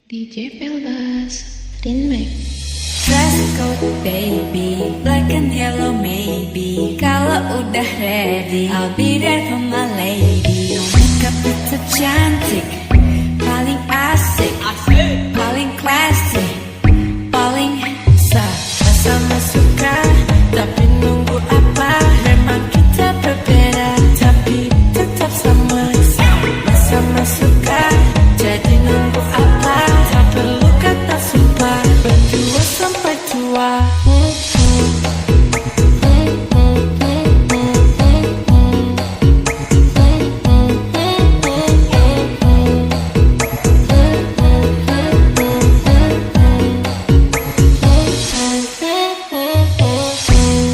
DJ Pelbas, Rinmek. Dress code baby, black and yellow maybe. Kalau udah ready, I'll be there for my lady. Makeup tetap cantik, paling asik, paling classy, paling sama suka. Tapi nunggu apa? Memang kita berbeda, tapi tetap sama suka. Jadi nunggu apa? Tak perlu kata sumpah, berdua sampai tua.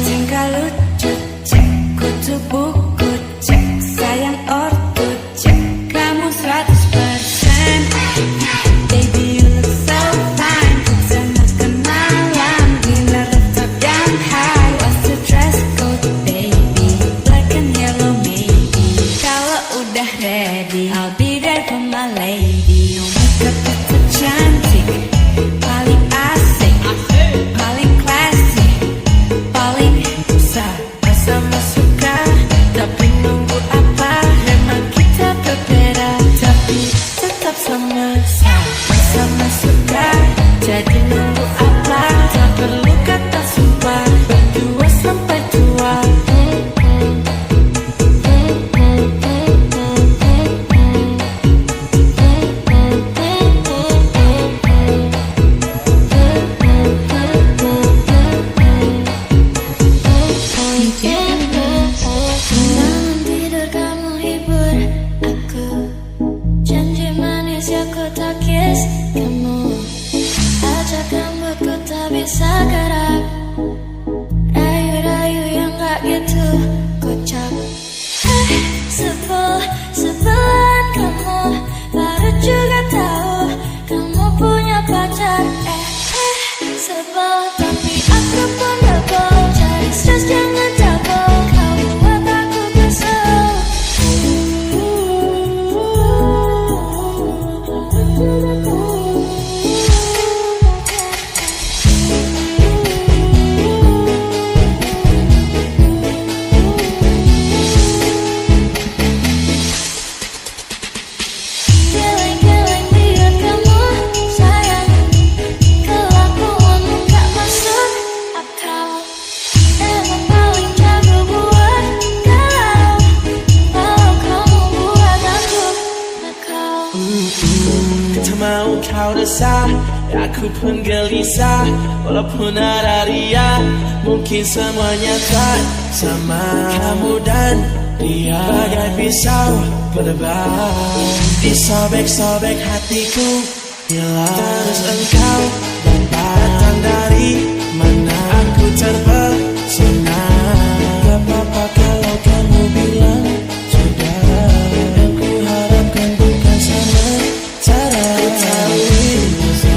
Tinggal lucu cek, kutu buku cek, sayang ortu cek, kamu 100%. Baby you look so fine, kita nak kenalan, dinner tetap yang high. What's the dress code baby, black and yellow maybe. Kalau udah ready, I'll be there for my lady. No makeup tetap cantik, paling asik, paling classy, paling sama suka. Tapi nunggu apa? Memang kita berbeda, tapi tetap sama suka. Jadi nunggu apa? Tak perlu kata sumpah, berdua sampai tua. DJ Pelbas, Bangun tidur kamu hibur aku, janji manis yang ku takis kamu. Ajak rambutku tak bisa gerak, rayu-rayu yang gak gitu kocak. Sebelan kamu, baru juga tahu kamu punya pacar. Sebel tapi aku pun double, cari stress jangan double, kau buat aku kesel. Geleng-geleng lihat kamu sayang, kelakuanmu gak masuk akal. Emang paling jago buat galau, kalau kamu buat aku nakal. Tak mau kau resah, aku pun gelisah. Walaupun ada dia, mungkin semuanya tak sama. Kamu dan dia bagai pisau berdebar, disobek-sobek hatiku hilang. Terus engkau datang dari mana, aku terpesona. Gak apa-apa kalau kamu bilang sudah, yang ku harapkan bukan sama cara.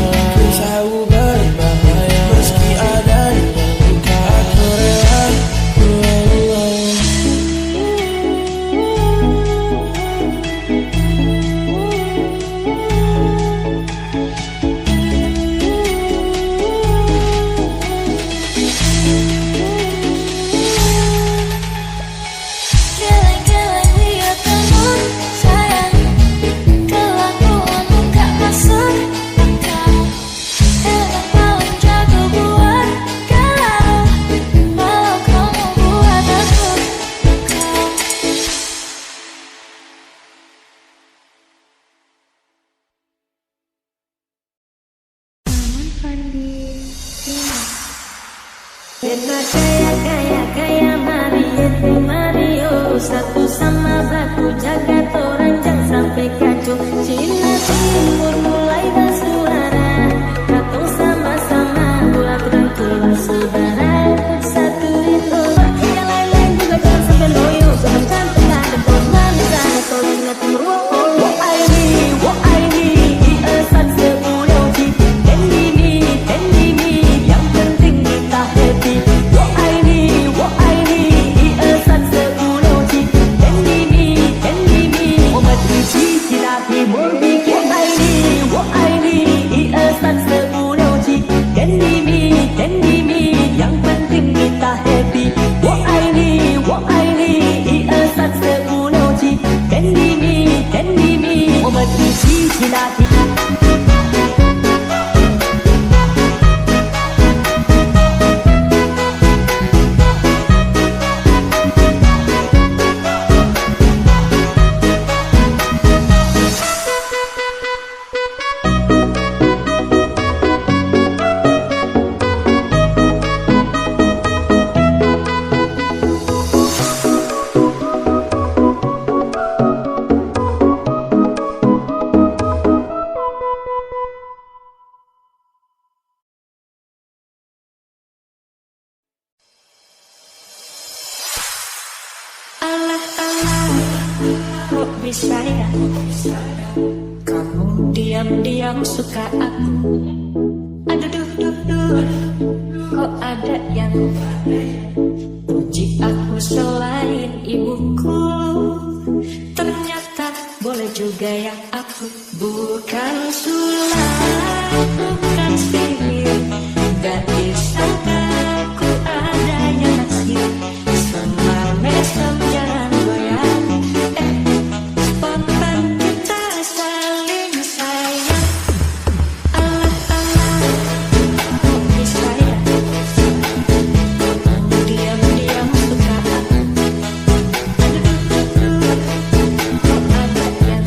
Ku tahu berbahaya, meski ada yang luka aku rela. Geleng-geleng lihat kamu sayang, kelakuanmu gak masuk akal. Emang paling jago buat galau, kalau kamu buat aku nakal. Maman Fandi, Rinmek. Beda kaya Mario, satu sama satu jaga orang jangan sampai kacau. Cina timur mulai bersuara, katong sama-sama buat rangkul saudara. Satu itu yang lain-lain juga jangan sampai loyo. Sebabkan tengah ada korban sana kau ingat timur. Wo aini, esan sepuluh ji. Tendini, yang penting kita happy. Wo aini, esan sepuluh ji. Tendini, obat biji kita timur bikin aini. bisa ya. Kamu diam-diam suka aku. Aduh duh duh duh, kok ada yang puji aku selain ibuku. Ternyata boleh juga ya aku. Bukan sulap, bukan sihir, gak disangka aku ada yang naksir. Semar mesem jangan goyang, spontan kita saling sayang. Alah alah, kok bisa ya. Kamu diam-diam suka aku. Aduh duh duh duh, kok ada yang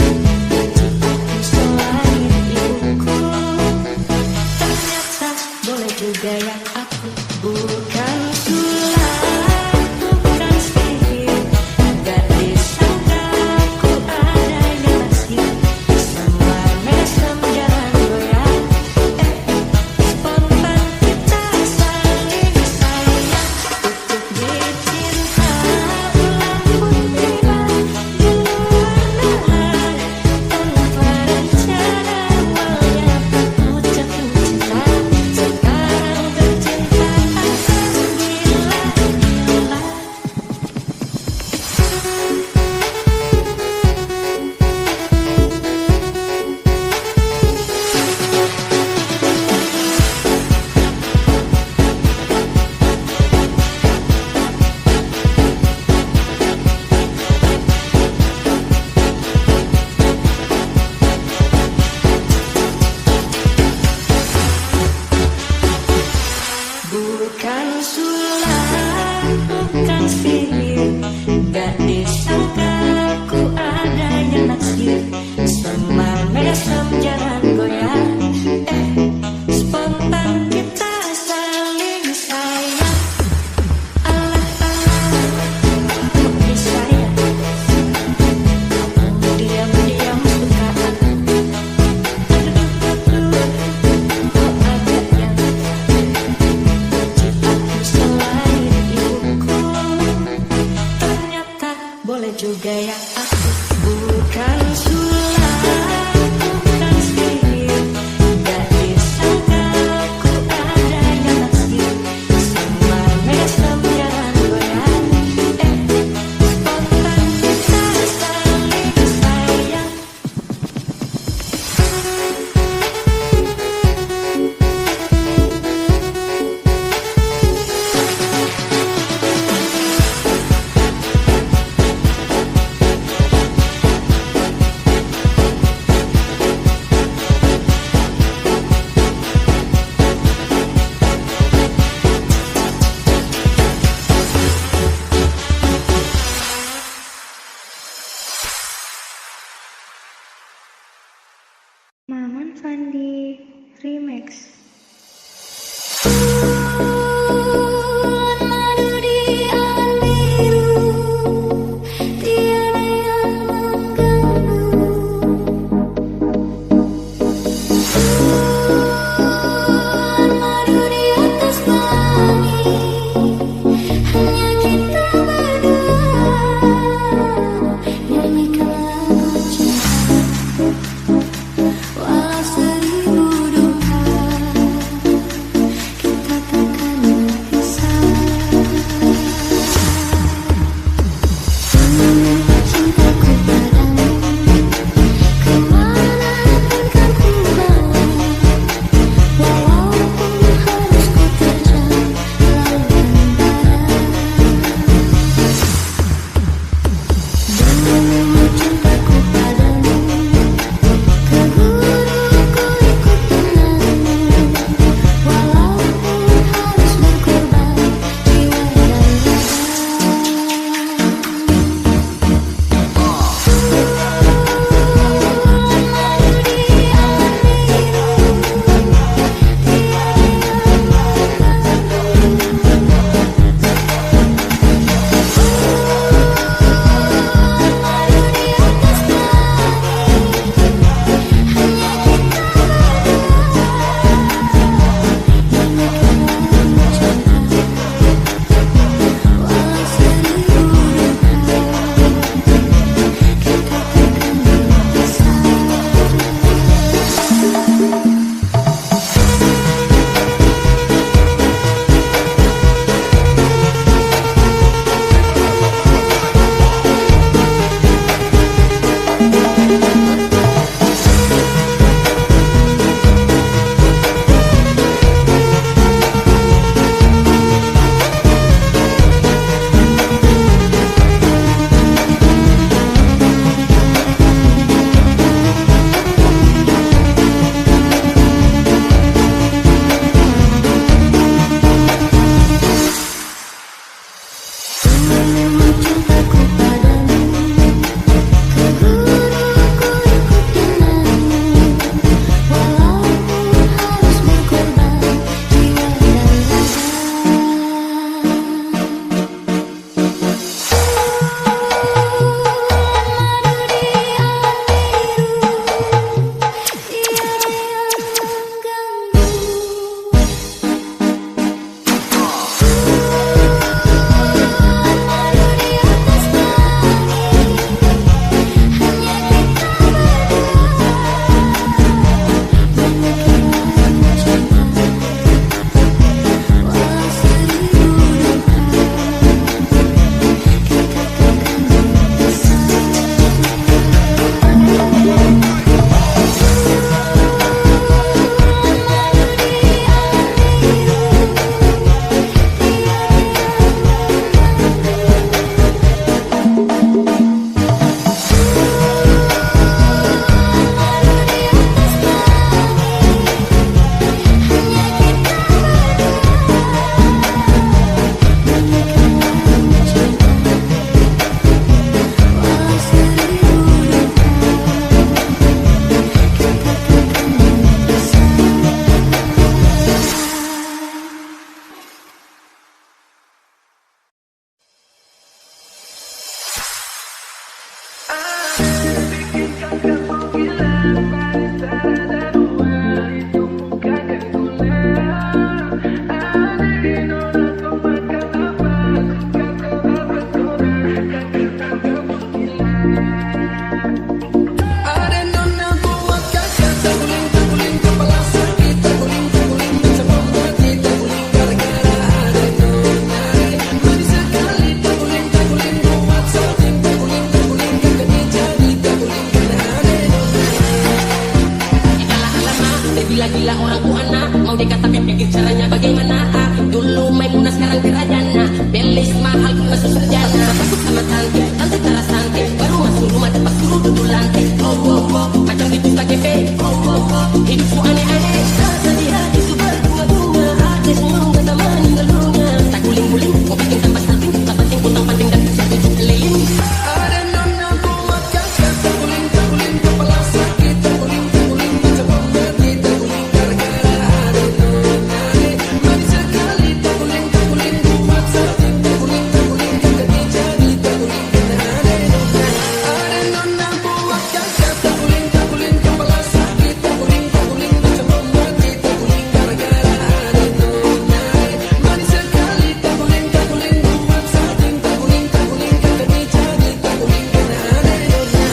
puji aku selain ibuku. Ternyata boleh juga ya aku. Bukan sulap, bukan sihir, gak disangka aku ada yang naksir. Semar mesem jangan goyang, spontan kita saling sayang. Tutup di cinta, bulan pun tiba di luar nalar. Tanpa rencana awalnya aku jatuh cinta. Sekarang tercinta gila-gila. Bukan sulap, bukan sihir, gak disangka aku ada yang naksir. Semar mesem jangan goyang, spontan kita saling sayang. Alah alah, kok bisa ya. Kamu diam-diam suka aku. Aduh duh duh duh, kok ada yang puji aku selain ibuku. Ternyata boleh juga ya aku. Bukan sulap, bukan sihir, gak disangka aku ada yang naksir. Semar mesem jangan goyang, spontan kita saling sayang. Maman Fandi Remix. Madu di awan biru, tiada yang mengganggu. Madu di atas langit, hanya kita berdua. Nyanyikan lagu cinta, walau seribu duka. Kita Tergila-gila orang tua anak, mau dikatakan pikir caranya bagaimana. Dulu Maimunah sekarang kerajaan. Belis mahal masuk sarjana. Takut sama tante, tante cara santai. Baru masuk rumah tepat suruh duduk lantai. Oh oh oh, macam gitu KGP. Oh oh oh, hidupku aneh-aneh. Rasa di hati itu berbunga-bunga. Hati semua bersama meninggalnya. Tak guling-guling, mau bikin tambah salting. Tak penting pun tak penting dan bisa tujuh keliling. Ada nona buat kakak. Tak guling kepala sakit. Tak guling macam pemberti. Tak guling gara-gara ada nona. Macam kali tak guling buat salting. Tak guling kaki jadi. Tak guling kena ada nona. Ada nona buat kakak. Tak guling kepala sakit. Tak guling macam pemberti. Tak guling gara-gara ada nona. Macam kali tak guling buat salting. Tak guling kaki jadi. Tak guling kena ada nona.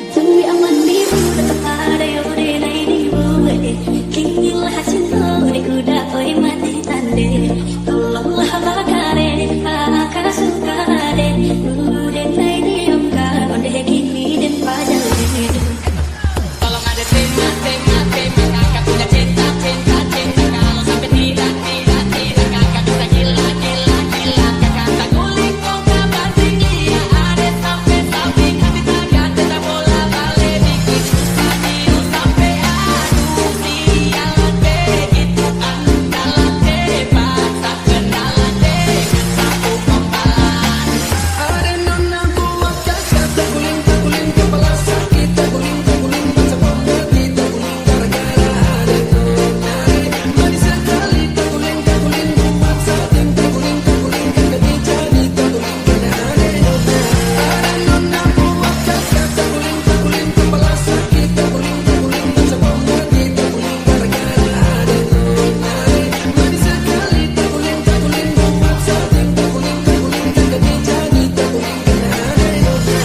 Tui aman biru tetap ada yang renai di bawah. Kinilah cinta di kuda oi mati tande. Tolonglah bakare maka suka den. Den nai diam kan onde kini den pajal den. Tolong ada tema kakak punya cinta kalau sampai tidak kakak bisa gila kakak tak guling kok kabar tinggi ya ada sampai hati tak bola balik bikin susah dius sampai aduh sialan begitu andalan hebat tak kenalan sapu kompalan. Ada nona buat kakak tak guling kepala sakit. Tak guling macam pemberti. Tak guling gara-gara ada nona. Manis sekali tak guling buat salting. Tak guling kaki jadi. Tak guling kena ada nona. Ada nona buat kakak. Tak guling kepala sakit. Tak guling macam pemberti. Tak guling gara-gara ada nona. Manis sekali tak guling buat salting. Tak guling kaki jadi. Tak guling kena ada nona.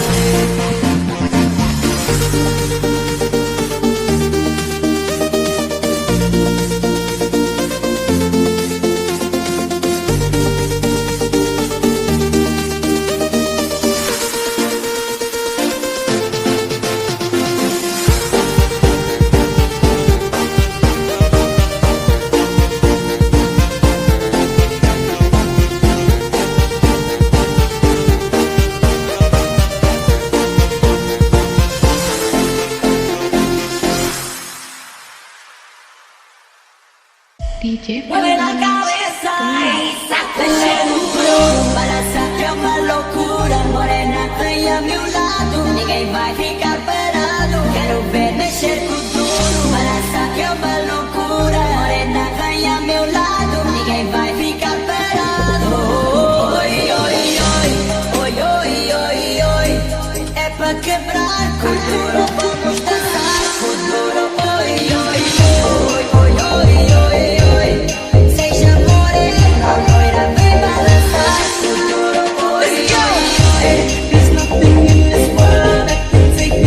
DJ Mueve la cabeza y sáquese un flow para sacar más locura. Morena, vem a meu lado, ninguém vai ficar parado. Quero ver mexer com tudo para sacar uma loucura. Morena, vem a meu lado, ninguém vai ficar parado. Oi, oi, oi, oi, oi, oi, oi. É pra quebrar com duro, vamos dançar com duro. Oi, oi, oi, oi, oi, oi, oi. Seja morena, loira, vem balançar com duro. Oi, oi, oi. There's nothing in this world that can take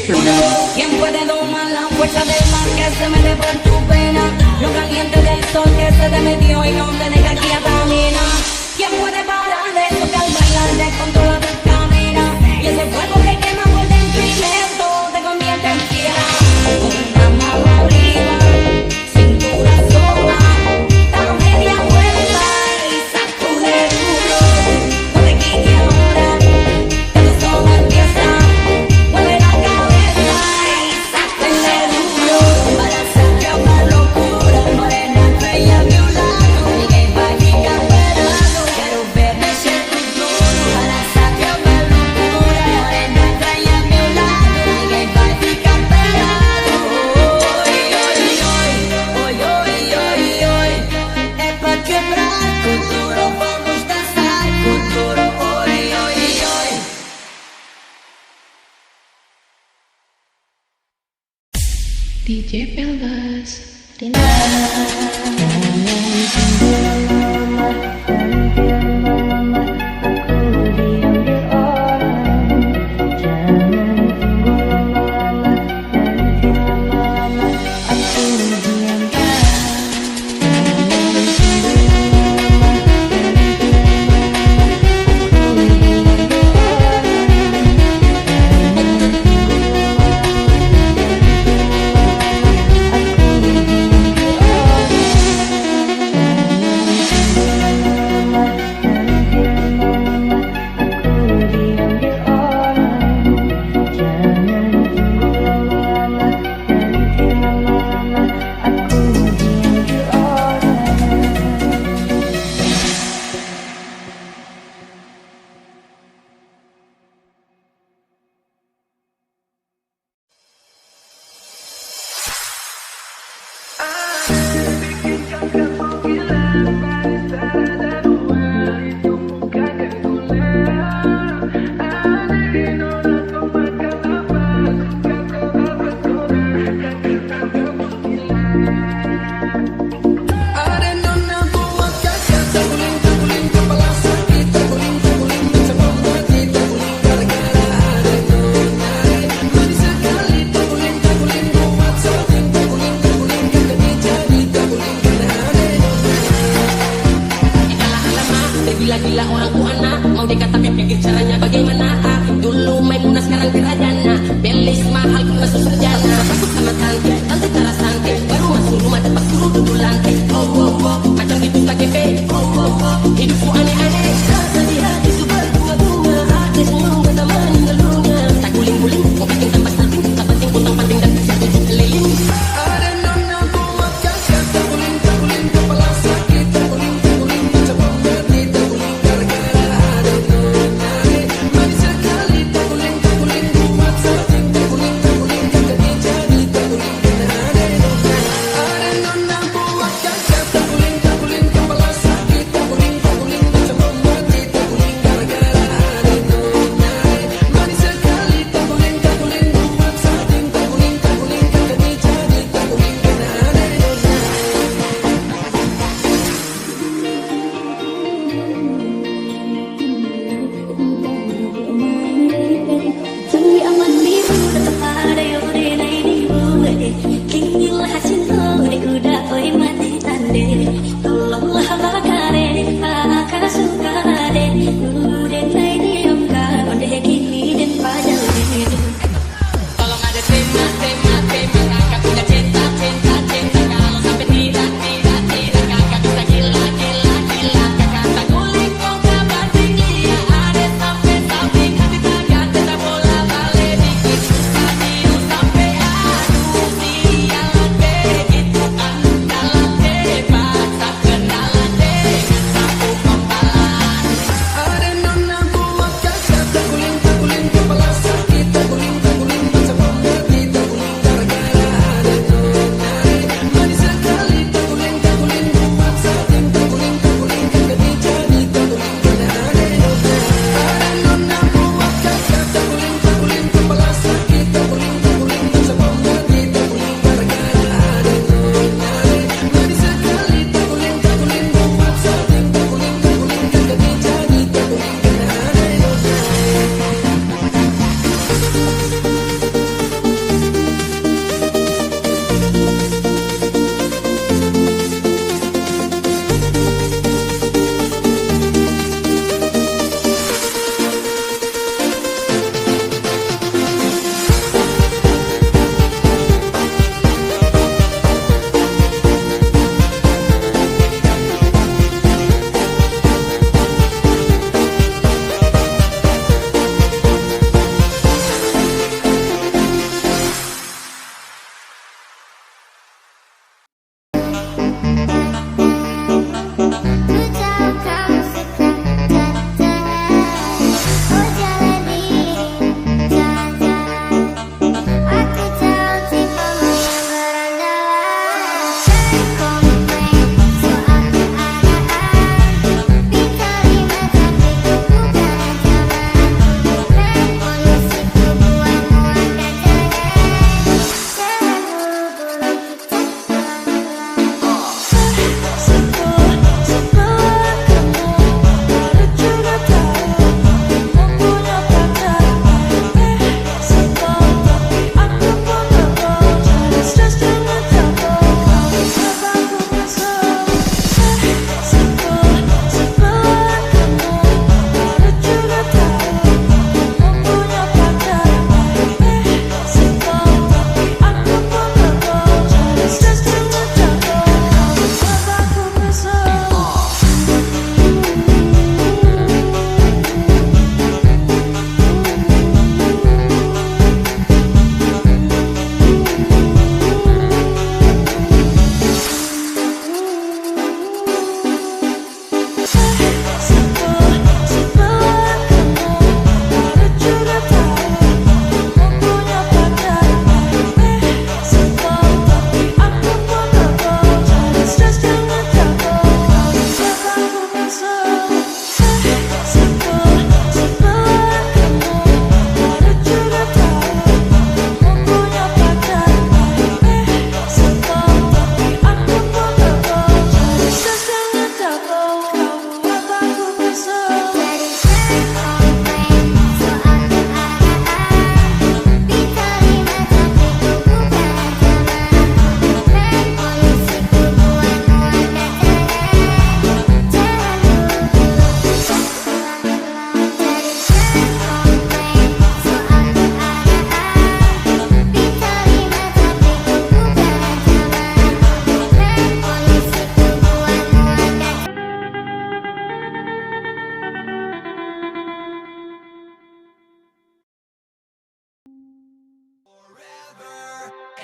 ¿Quién puede domar la fuerza del mar que se mete por tu pena? Lo caliente del sol que se te metió y no te deja aquí a caminar. ¿Quién puede parar eso que al bailar descontrola tu cadera? Y ese fuego que quema por dentro y lento te convierte en fiera. Una mano arriba, cintura sola, da media vuelta y sacude duro. No te quites ahora, que no solo empieza. Mueve la cabeza y sáquenle duro. Para hacerte una locura, morena estrella de un lado. Y que va a ficar pelado, quiero ver mexer tu duro. Para hacerte una locura, morena estrella de un lado. Y que va a ficar pelado. Hoy, hoy, hoy, hoy, hoy, hoy, hoy. É pra quebrar com duro, vamos dançar com duro. Hoy, hoy, hoy. DJ Pelbas.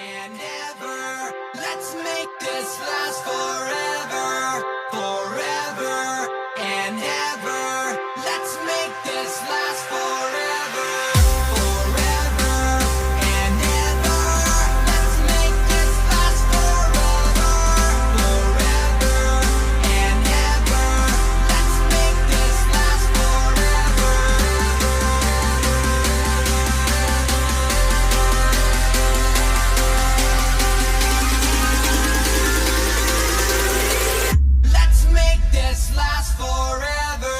and ever. Let's make this last forever, forever and ever. Let's make this last forever, forever and ever. Let's make this last forever, forever and ever. Let's make this last forever. Let's make this last forever.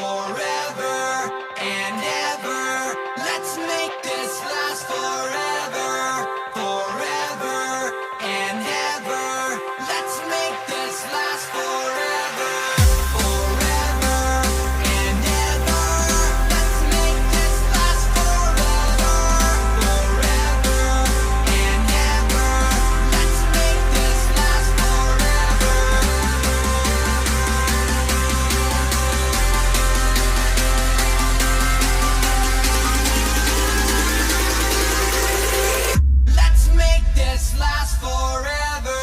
Forever and ever. Let's make this last forever, forever and ever. Let's make this last forever, forever and ever. Let's make this last forever, forever and ever. Let's make this last forever. Let's make this last forever.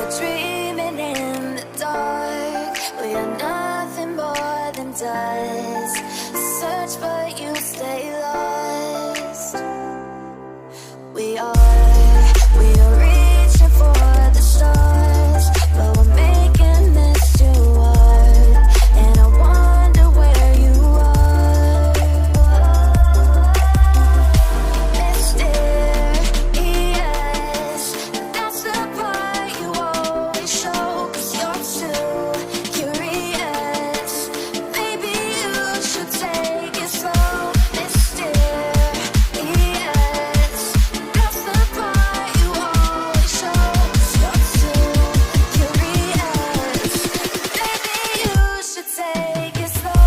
We're dreaming in the dark. We are nothing more than dust. Search but you stay lost. We are reaching for the stars, but we're making this too hard. And I wonder where you are. Mysterious, that's the part you always show. 'Cause you're too curious. Maybe you should take it slow. Mysterious, that's the part you always show. 'Cause you're too curious. Maybe you should take it slow.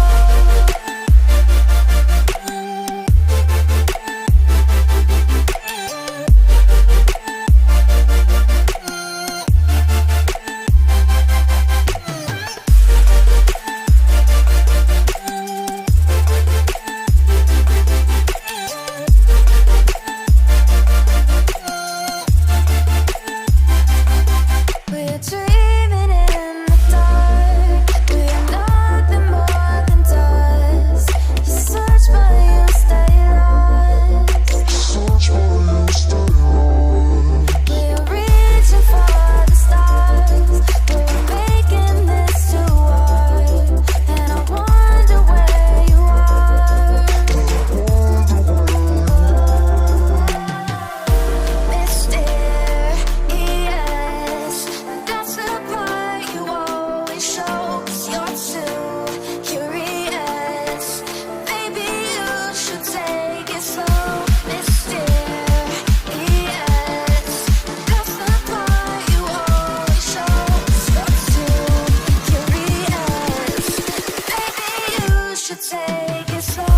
We're dreaming in the dark. We are nothing more than dust. You search but you stay lost. We are reaching for the stars. We're making this too hard. And I wonder where you are. Mysterious, that's the part you always show. 'Cause you're too curious. Maybe you should take it slow. Mysterious, that's the part you always show. 'Cause you're too curious. Maybe you should take it slow.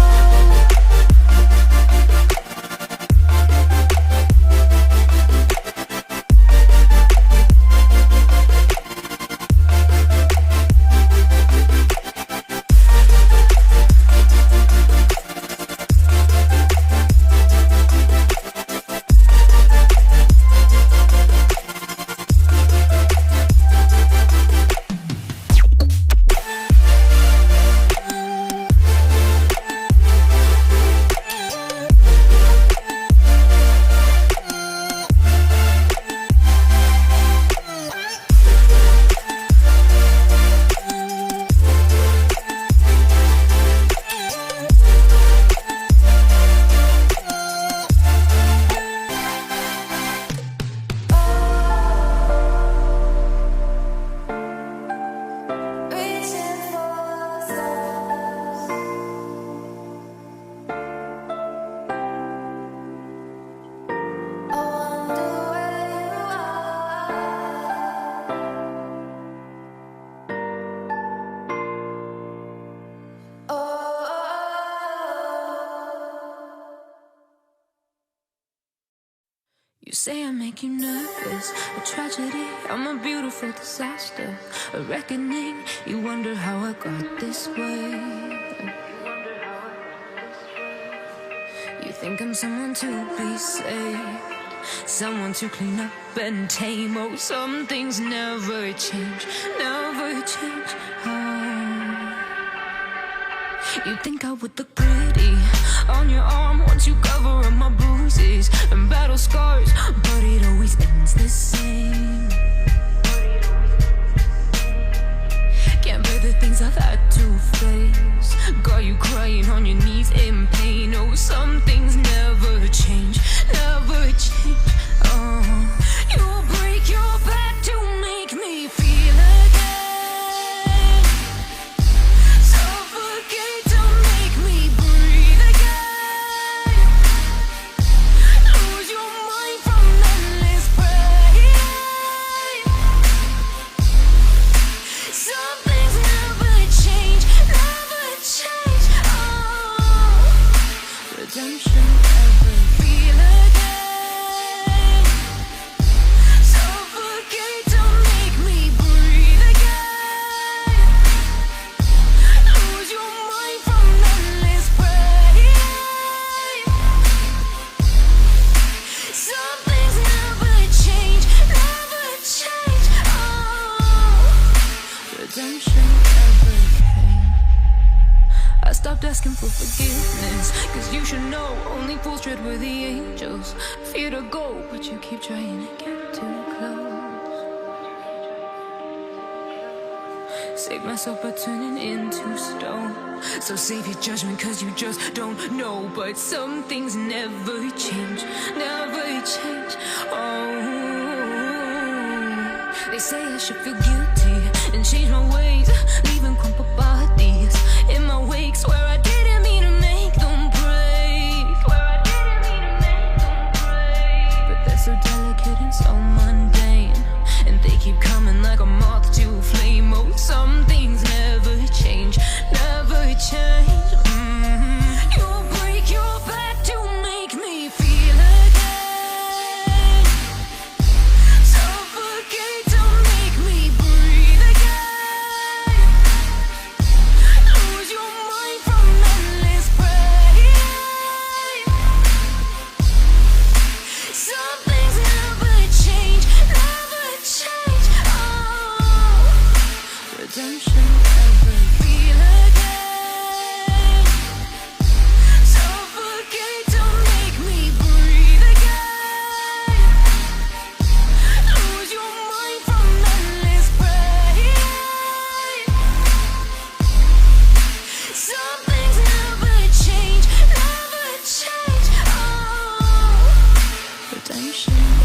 Reaching for stars. I wonder where you are. You say I make you nervous, a tragedy, I'm a beautiful disaster, a reckoning, you wonder how I got this way. You think I'm someone to be saved, someone to clean up and tame. Oh, some things never change, never change. Oh. You think I would look pretty on your arm once you cover up my bruises and battle scars, but it always ends the same. Can't bear the things I've had to face, got you crying on your knees in pain. Oh, some things never change, never change. Oh, you break your back to make me feel again, suffocate to make me breathe again, lose your mind from endless pain. Some things never change, never change. Oh, redemption. stopped asking for forgiveness. Cause you should know only fools tread with the angels. Fear to go, but you keep trying to get too close. Save myself by turning into stone. So save your judgment cause you just don't know. But some things never change, never change. Oh, they say I should feel guilty and change my ways, leaving crumpled bodies in my wake. Swear I didn't mean to make them break. Swear I didn't mean to make them break. But they're so delicate and so mundane, and they keep coming like a moth to a flame. Oh, some things never change, never change. You'll break your back to make me feel again. Suffocate to make me breathe again. Lose your mind from endless pain. Some things never change, never change. Oh, redemption ever feel again. Suffocate to make me breathe again. Lose your mind from endless pain. Some things never change, never change. Oh, redemption.